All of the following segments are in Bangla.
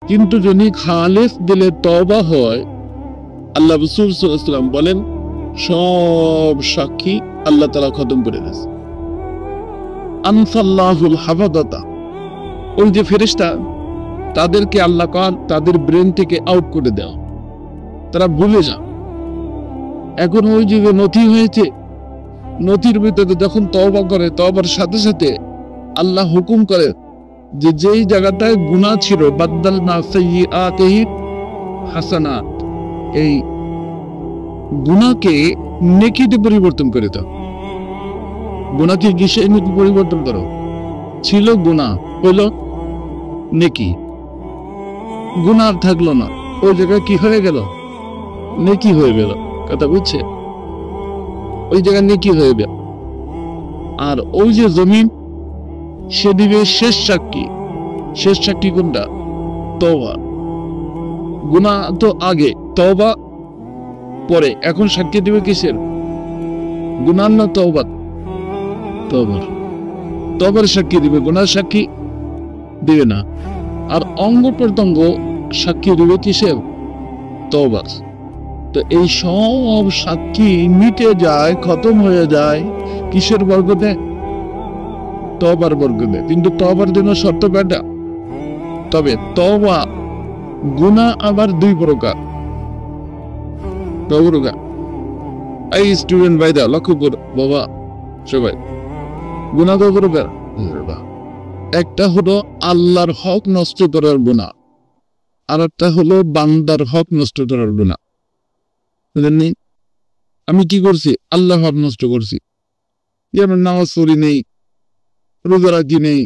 কিন্তু যদি খালেস দিলে তওবা হয়, আল্লাহ রাসূল সাল্লাল্লাহু আলাইহি ওয়াসাল্লাম বলেন সব সাক্ষী আল্লাহ তাআলা খতম করে দেন। আনসাল্লাহুল হাফাযাতা, ওই যে ফেরেশতা, তাদেরকে আল্লাহ পাক তাদের ব্রেন থেকে আউট করে দেয়, তারা ভুলে যায়। এখন ওই যে নথি হয়েছে, নথির ভিতরে যখন তওবা করে, তওবার সাথে সাথে আল্লাহ হুকুম করে যে যেই জায়গাটায় গুনাহ ছিল, বাদদালনা সাইয়্যাতিহি হাসানাত, এই গুনাহকে নেকিতে পরিবর্তন করে দাও। গুনাহকে কিসে নেকি পরিবর্তন করো? ছিল গুনাহ, হলো নেকি, গুনাহ থাকলো না, ওই জায়গায় কি হয়ে গেল? নেকি হয়ে গেল। কথা বুঝছে? ওই জায়গায় নেকি হয়ে গেল। আর ওই যে জমিন, সে দিবে শেষ সাক্ষী। শেষ সাক্ষী কোনটা? তওবা। গুনাহ তো আগে, তওবা পরে। এখন সাক্ষী দিবে কিসের? গুনাহ না তওবা? তওবার। তওবার সাক্ষী দিবে, গুনাহ সাক্ষী দিবে না। আর অঙ্গ প্রত্যঙ্গ সাক্ষী দিবে কিসের? তওবার। তো এই সব সাক্ষী মিটে যায়, খতম হয়ে যায় কিসের বরকতে? তওবার বরকতে। কিন্তু তওবার জন্য শর্ত কয়টা? তবে তওবা, গুনাহ আবার দুই প্রকার। এই স্টুডেন্ট ভাইরা লক্ষ্য করো বাবা, সবাই গুনাহ কয় প্রকার? একটা হলো আল্লাহর হক নষ্ট করার গুনাহ, আর একটা হলো বান্দার হক নষ্ট করার গুনাহ। বুঝলেন? আমি কি করছি? আল্লাহর হক নষ্ট করছি, যেমন নামাজ পড়ি নেই, রোজা রাখি নেই,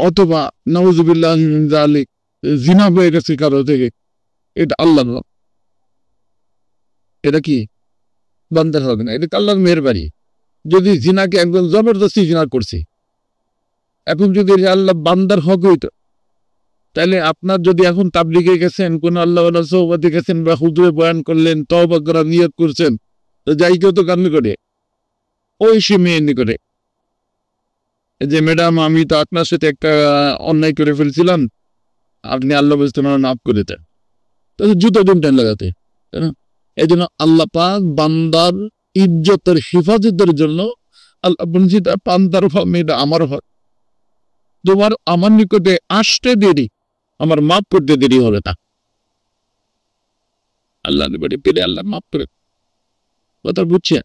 অথবা নাউযুবিল্লাহ মিন যালিক জিনা হয়ে গেছে কারো থেকে, এটা আল্লাহর হক। এটা কি? বান্দার হক না, এটা আল্লাহর মেহেরবানি। যদি জিনাকে একদম জবরদস্তি জিনা করছি, এখন যদি আল্লাহ বান্দার হক হইতো, তাহলে আপনার যদি এখন তাবলিগে গেছেন, কোন আল্লাহ ওয়ালা সোহবতে গেছেন, বা হুজুরে বয়ান করলেন, তওবা করার নিয়ত করছেন, তো যাই কেউ তো কান্না করে, ওই সে মেয়ে করে যে ম্যাডাম আমি তো আপনার সাথে একটা অন্যায় করে ফেলছিলাম, আপনি আল্লাহ বুঝতে মাফ করে দেন, তো জুতো দিন টাইম লাগাতে। এই জন্য আল্লাহ পাক বান্দার ইজ্জতের হেফাজতের জন্য আল্লাহ বলছি বান্দার হক, এটা আমার হক, তোমার আমার নিকটে আসতে দেরি, আমার মাফ করতে দেরি হবে না। আল্লাহ নিকটে পেলে আল্লাহ মাফ করে, কথা বুঝছে?